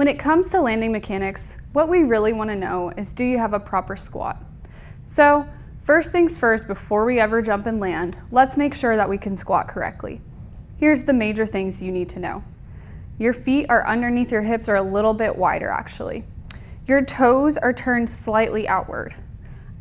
When it comes to landing mechanics, what we really want to know is, do you have a proper squat? So first things first, before we ever jump and land, let's make sure that we can squat correctly. Here's the major things you need to know. Your feet are underneath your hips or a little bit wider actually. Your toes are turned slightly outward.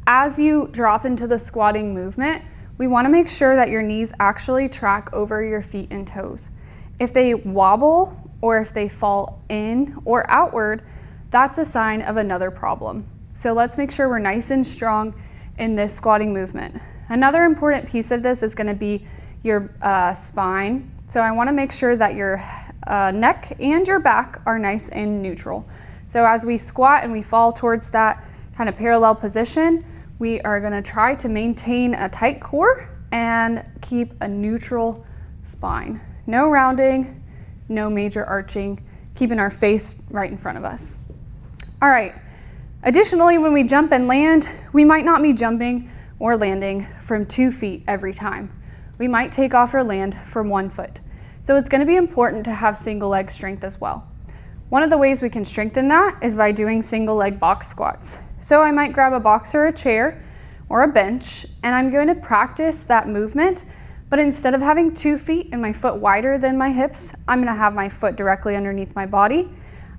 As you drop into the squatting movement, we want to make sure that your knees actually track over your feet and toes. If they wobble or if they fall in or outward, that's a sign of another problem. So let's make sure we're nice and strong in this squatting movement. Another important piece of this is going to be your spine. So I want to make sure that your neck and your back are nice and neutral. So as we squat and we fall towards that kind of parallel position, we are going to try to maintain a tight core and keep a neutral spine. No rounding, no major arching, keeping our face right in front of us. All right. Additionally, when we jump and land, we might not be jumping or landing from 2 feet every time. We might take off or land from 1 foot. So it's going to be important to have single leg strength as well. One of the ways we can strengthen that is by doing single leg box squats. So I might grab a box or a chair or a bench, and I'm going to practice that movement, but instead of having 2 feet and my foot wider than my hips, I'm going to have my foot directly underneath my body.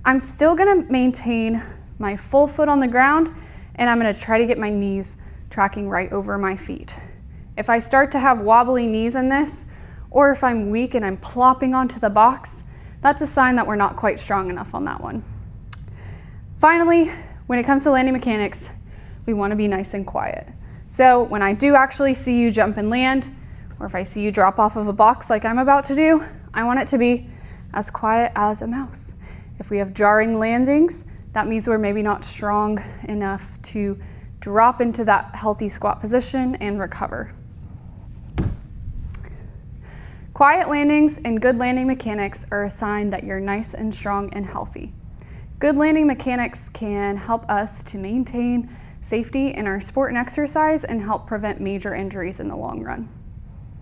I'm still going to maintain my full foot on the ground, and I'm going to try to get my knees tracking right over my feet. If I start to have wobbly knees in this, or if I'm weak and I'm plopping onto the box, that's a sign that we're not quite strong enough on that one. Finally, when it comes to landing mechanics, we want to be nice and quiet. So when I do actually see you jump and land, or if I see you drop off of a box like I'm about to do, I want it to be as quiet as a mouse. If we have jarring landings, that means we're maybe not strong enough to drop into that healthy squat position and recover. Quiet landings and good landing mechanics are a sign that you're nice and strong and healthy. Good landing mechanics can help us to maintain safety in our sport and exercise and help prevent major injuries in the long run.